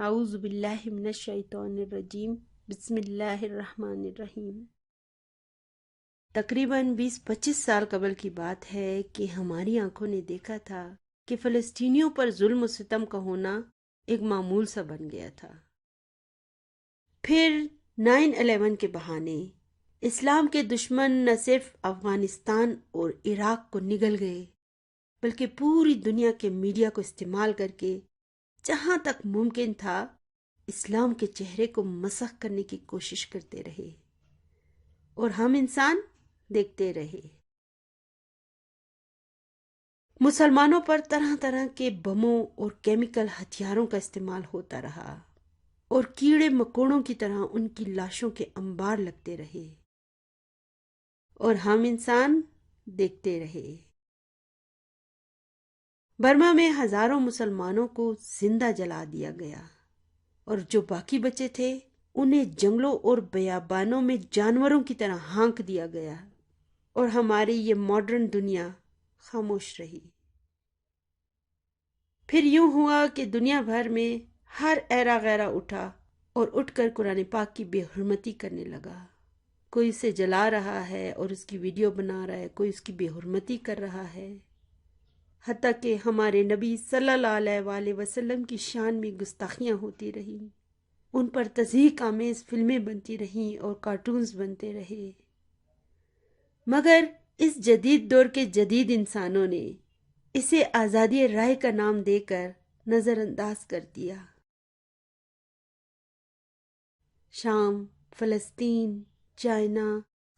اعوذ باللہ من الشیطان الرجیم بسم اللہ الرحمن الرحیم۔ تقریباً 20-25 سال قبل کی بات ہے کہ ہماری آنکھوں نے دیکھا تھا کہ فلسطینیوں پر ظلم و ستم کا ہونا ایک معمول سا بن گیا تھا۔ پھر 9/11 کے بہانے اسلام کے دشمن نہ صرف افغانستان اور عراق کو نگل گئے بلکہ پوری دنیا کے میڈیا کو استعمال کر کے جہاں تک ممکن تھا اسلام کے چہرے کو مسخ کرنے کی کوشش کرتے رہے اور ہم انسان دیکھتے رہے۔ مسلمانوں پر طرح طرح کے بموں اور کیمیکل ہتھیاروں کا استعمال ہوتا رہا اور کیڑے مکوڑوں کی طرح ان کی لاشوں کے انبار لگتے رہے اور ہم انسان دیکھتے رہے۔ برما میں ہزاروں مسلمانوں کو زندہ جلا دیا گیا اور جو باقی بچے تھے انہیں جنگلوں اور بیابانوں میں جانوروں کی طرح ہانک دیا گیا اور ہماری یہ ماڈرن دنیا خاموش رہی۔ پھر یوں ہوا کہ دنیا بھر میں ہر ایرا غیرہ اٹھا اور اٹھ کر قرآن پاک کی بے حرمتی کرنے لگا۔ کوئی اسے جلا رہا ہے اور اس کی ویڈیو بنا رہا ہے، کوئی اس کی بے حرمتی کر رہا ہے، حتیٰ کہ ہمارے نبی صلی اللہ علیہ وآلہ وسلم کی شان میں گستاخیاں ہوتی رہیں، ان پر تضحیک آمیز فلمیں بنتی رہیں اور کارٹونز بنتے رہے، مگر اس جدید دور کے جدید انسانوں نے اسے آزادی رائے کا نام دے کر نظر انداز کر دیا۔ شام، فلسطین، چائنا،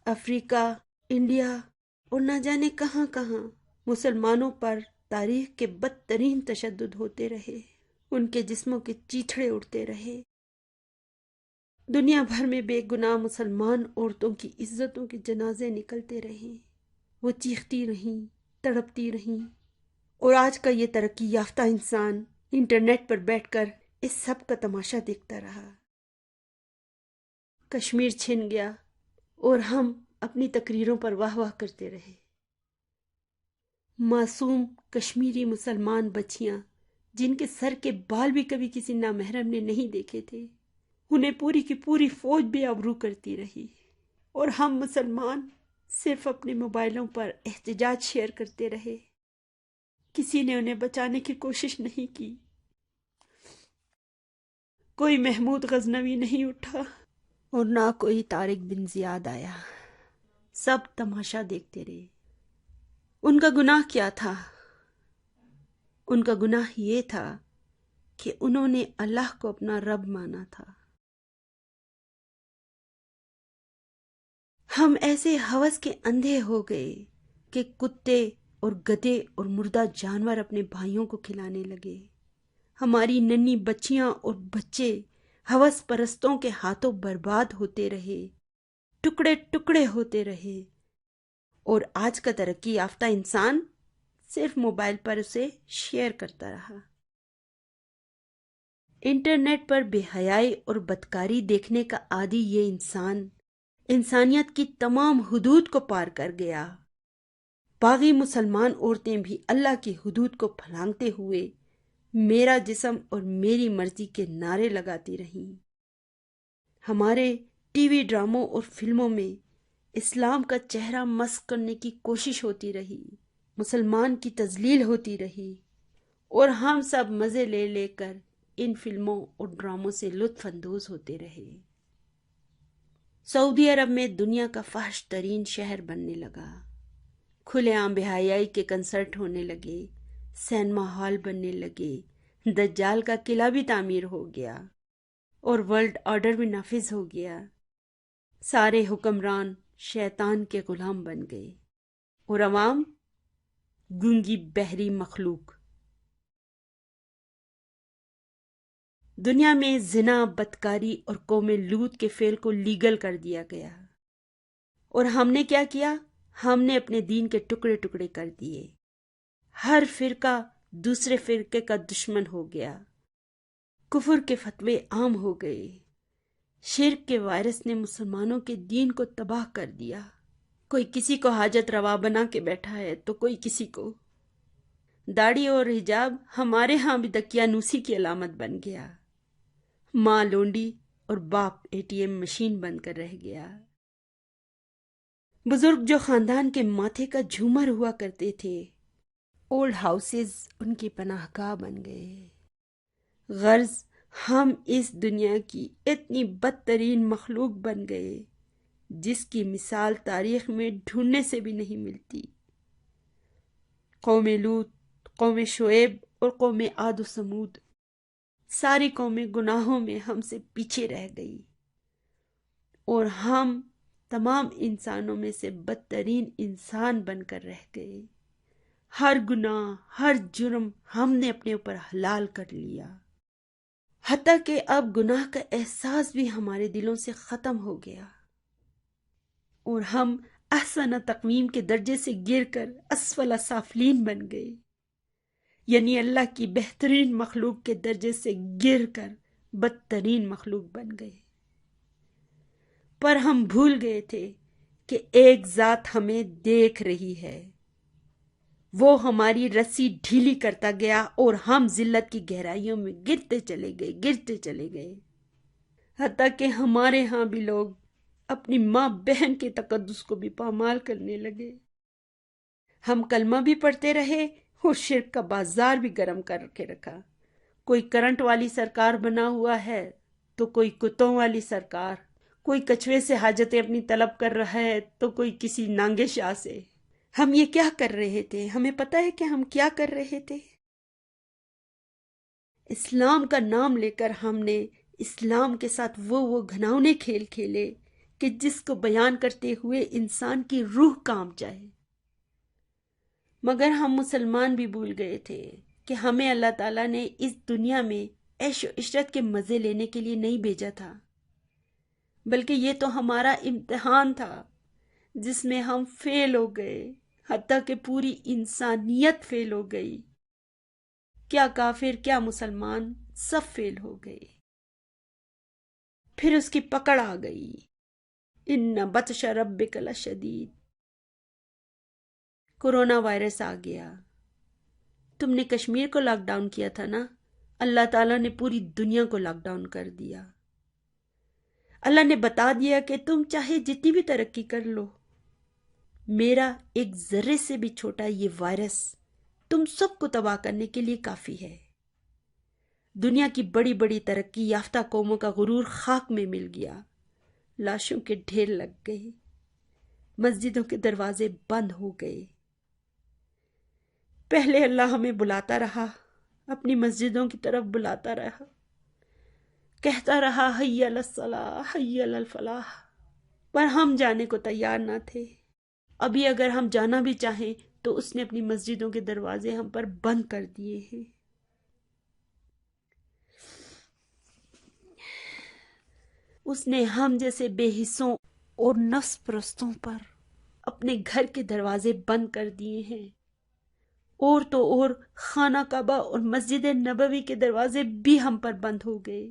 افریقہ، انڈیا اور نہ جانے کہاں کہاں مسلمانوں پر تاریخ کے بدترین تشدد ہوتے رہے، ان کے جسموں کے چیتھڑے اڑتے رہے۔ دنیا بھر میں بے گناہ مسلمان عورتوں کی عزتوں کے جنازے نکلتے رہے، وہ چیختی رہیں، تڑپتی رہیں، اور آج کا یہ ترقی یافتہ انسان انٹرنیٹ پر بیٹھ کر اس سب کا تماشا دیکھتا رہا۔ کشمیر چھن گیا اور ہم اپنی تقریروں پر واہ واہ کرتے رہے۔ معصوم کشمیری مسلمان بچیاں جن کے سر کے بال بھی کبھی کسی نامحرم نے نہیں دیکھے تھے، انہیں پوری کی پوری فوج بے آبرو کرتی رہی، اور ہم مسلمان صرف اپنے موبائلوں پر احتجاج شیئر کرتے رہے۔ کسی نے انہیں بچانے کی کوشش نہیں کی، کوئی محمود غزنوی نہیں اٹھا اور نہ کوئی طارق بن زیاد آیا، سب تماشا دیکھتے رہے۔ ان کا گناہ کیا تھا؟ ان کا گناہ یہ تھا کہ انہوں نے اللہ کو اپنا رب مانا تھا۔ ہم ایسے ہوس کے اندھے ہو گئے کہ کتے اور گدھے اور مردہ جانور اپنے بھائیوں کو کھلانے لگے۔ ہماری ننھی بچیاں اور بچے ہوس پرستوں کے ہاتھوں برباد ہوتے رہے، ٹکڑے ٹکڑے ہوتے رہے، اور آج کا ترقی یافتہ انسان صرف موبائل پر اسے شیئر کرتا رہا۔ انٹرنیٹ پر بے حیائی اور بدکاری دیکھنے کا عادی یہ انسان انسانیت کی تمام حدود کو پار کر گیا۔ باغی مسلمان عورتیں بھی اللہ کی حدود کو پھلانگتے ہوئے میرا جسم اور میری مرضی کے نعرے لگاتی رہیں۔ ہمارے ٹی وی ڈراموں اور فلموں میں اسلام کا چہرہ مسخ کرنے کی کوشش ہوتی رہی، مسلمان کی تذلیل ہوتی رہی، اور ہم سب مزے لے لے کر ان فلموں اور ڈراموں سے لطف اندوز ہوتے رہے۔ سعودی عرب میں دنیا کا فحش ترین شہر بننے لگا، کھلے عام بے حیائی کے کنسرٹ ہونے لگے، سینما ہال بننے لگے، دجال کا قلعہ بھی تعمیر ہو گیا اور ورلڈ آرڈر بھی نافذ ہو گیا۔ سارے حکمران شیطان کے غلام بن گئے اور عوام گونگی بہری مخلوق۔ دنیا میں زنا، بدکاری اور قوم لوط کے فعل کو لیگل کر دیا گیا، اور ہم نے کیا کیا؟ ہم نے اپنے دین کے ٹکڑے ٹکڑے کر دیے۔ ہر فرقہ دوسرے فرقے کا دشمن ہو گیا، کفر کے فتوے عام ہو گئے، شرک کے وائرس نے مسلمانوں کے دین کو تباہ کر دیا۔ کوئی کسی کو حاجت روا بنا کے بیٹھا ہے تو کوئی کسی کو۔ داڑھی اور حجاب ہمارے ہاں بھی دقیانوسی کی علامت بن گیا۔ ماں لونڈی اور باپ ATM مشین بن کر رہ گیا۔ بزرگ جو خاندان کے ماتھے کا جھومر ہوا کرتے تھے، اولڈ ہاؤسز ان کی پناہ گاہ بن گئے۔ غرض ہم اس دنیا کی اتنی بدترین مخلوق بن گئے جس کی مثال تاریخ میں ڈھونڈنے سے بھی نہیں ملتی۔ قوم لوط، قوم شعیب اور قوم عاد و سمود، ساری قومیں گناہوں میں ہم سے پیچھے رہ گئی، اور ہم تمام انسانوں میں سے بدترین انسان بن کر رہ گئے۔ ہر گناہ، ہر جرم ہم نے اپنے اوپر حلال کر لیا، حتیٰ کہ اب گناہ کا احساس بھی ہمارے دلوں سے ختم ہو گیا، اور ہم احسن تقویم کے درجے سے گر کر اسفل سافلین بن گئے، یعنی اللہ کی بہترین مخلوق کے درجے سے گر کر بدترین مخلوق بن گئے۔ پر ہم بھول گئے تھے کہ ایک ذات ہمیں دیکھ رہی ہے، وہ ہماری رسی ڈھیلی کرتا گیا اور ہم ذلت کی گہرائیوں میں گرتے چلے گئے، حتیٰ کہ ہمارے ہاں بھی لوگ اپنی ماں بہن کے تقدس کو بھی پامال کرنے لگے۔ ہم کلمہ بھی پڑھتے رہے اور شرک کا بازار بھی گرم کر کے رکھا۔ کوئی کرنٹ والی سرکار بنا ہوا ہے تو کوئی کتوں والی سرکار، کوئی کچھوے سے حاجتیں اپنی طلب کر رہا ہے تو کوئی کسی نانگے شاہ سے۔ ہم یہ کیا کر رہے تھے؟ ہمیں پتہ ہے کہ ہم کیا کر رہے تھے؟ اسلام کا نام لے کر ہم نے اسلام کے ساتھ وہ گھناؤنے کھیل کھیلے کہ جس کو بیان کرتے ہوئے انسان کی روح کانپ جائے۔ مگر ہم مسلمان بھی بھول گئے تھے کہ ہمیں اللہ تعالیٰ نے اس دنیا میں عیش و عشرت کے مزے لینے کے لیے نہیں بھیجا تھا، بلکہ یہ تو ہمارا امتحان تھا جس میں ہم فیل ہو گئے، حتیٰ کہ پوری انسانیت فیل ہو گئی۔ کیا کافر، کیا مسلمان، سب فیل ہو گئے۔ پھر اس کی پکڑ آ گئی، ان بطش ربک لشدید۔ کورونا وائرس آ گیا۔ تم نے کشمیر کو لاک ڈاؤن کیا تھا نا، اللہ تعالیٰ نے پوری دنیا کو لاک ڈاؤن کر دیا۔ اللہ نے بتا دیا کہ تم چاہے جتنی بھی ترقی کر لو، میرا ایک ذرے سے بھی چھوٹا یہ وائرس تم سب کو تباہ کرنے کے لیے کافی ہے۔ دنیا کی بڑی بڑی ترقی یافتہ قوموں کا غرور خاک میں مل گیا، لاشوں کے ڈھیر لگ گئے، مسجدوں کے دروازے بند ہو گئے۔ پہلے اللہ ہمیں بلاتا رہا، اپنی مسجدوں کی طرف بلاتا رہا، کہتا رہا حی علی الصلاح، حی علی الفلاح، پر ہم جانے کو تیار نہ تھے۔ ابھی اگر ہم جانا بھی چاہیں تو اس نے اپنی مسجدوں کے دروازے ہم پر بند کر دیے ہیں۔ اس نے ہم جیسے بے حسوں اور نفس پرستوں پر اپنے گھر کے دروازے بند کر دیے ہیں، اور تو اور خانہ کعبہ اور مسجد نبوی کے دروازے بھی ہم پر بند ہو گئے۔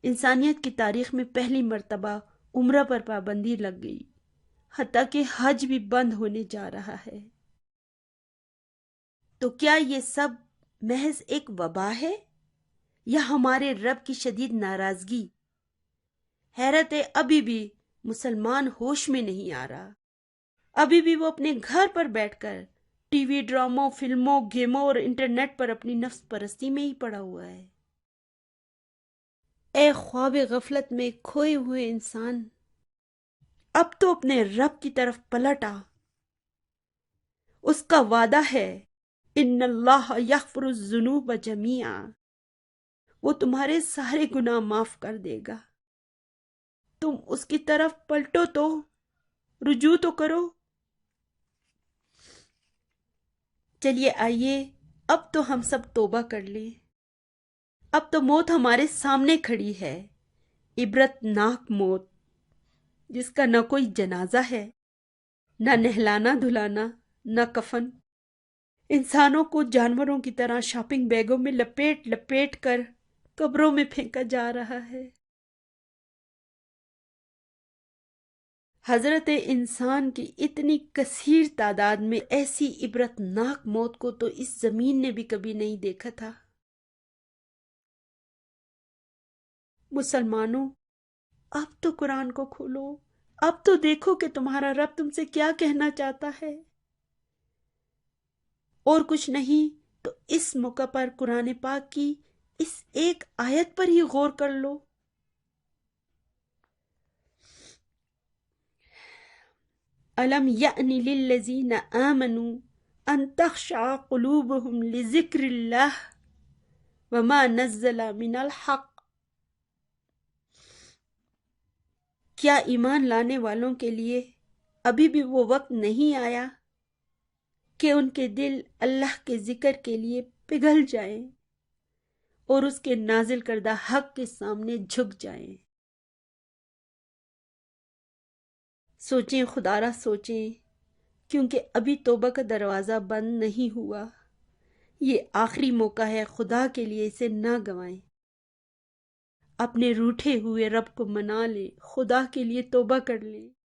انسانیت کی تاریخ میں پہلی مرتبہ عمرہ پر پابندی لگ گئی، حتیٰ کہ حج بھی بند ہونے جا رہا ہے۔ تو کیا یہ سب محض ایک وبا ہے یا ہمارے رب کی شدید ناراضگی؟ حیرت ہے، ابھی بھی مسلمان ہوش میں نہیں آ رہا، ابھی بھی وہ اپنے گھر پر بیٹھ کر ٹی وی، ڈراموں، فلموں، گیموں اور انٹرنیٹ پر اپنی نفس پرستی میں ہی پڑا ہوا ہے۔ اے خواب غفلت میں کھوئے ہوئے انسان، اب تو اپنے رب کی طرف پلٹ آ۔ اس کا وعدہ ہے ان اللہ یغفر الذنوب جمیعا، وہ تمہارے سارے گناہ معاف کر دے گا۔ تم اس کی طرف پلٹو، تو رجوع تو کرو۔ چلیے آئیے، اب تو ہم سب توبہ کر لیں۔ اب تو موت ہمارے سامنے کھڑی ہے، عبرت ناک موت، جس کا نہ کوئی جنازہ ہے، نہ نہلانا دھلانا، نہ کفن۔ انسانوں کو جانوروں کی طرح شاپنگ بیگوں میں لپیٹ لپیٹ کر قبروں میں پھینکا جا رہا ہے۔ حضرت انسان کی اتنی کثیر تعداد میں ایسی عبرت ناک موت کو تو اس زمین نے بھی کبھی نہیں دیکھا تھا۔ مسلمانوں، اب تو قرآن کو کھولو، اب تو دیکھو کہ تمہارا رب تم سے کیا کہنا چاہتا ہے۔ اور کچھ نہیں تو اس موقع پر قرآن پاک کی اس ایک آیت پر ہی غور کر لو۔ أَلَمْ يَأْنِ لِلَّذِينَ آمَنُوا أَن تَخْشَعَ قُلُوبُهُمْ لِذِكْرِ اللَّهِ وَمَا نَزَّلَ مِنَ الْحَقِّ۔ کیا ایمان لانے والوں کے لیے ابھی بھی وہ وقت نہیں آیا کہ ان کے دل اللہ کے ذکر کے لیے پگھل جائیں اور اس کے نازل کردہ حق کے سامنے جھک جائیں؟ سوچیں، خدا را سوچیں، کیونکہ ابھی توبہ کا دروازہ بند نہیں ہوا۔ یہ آخری موقع ہے، خدا کے لیے اسے نہ گنوائیں۔ اپنے روٹھے ہوئے رب کو منا لیں، خدا کے لیے توبہ کر لیں۔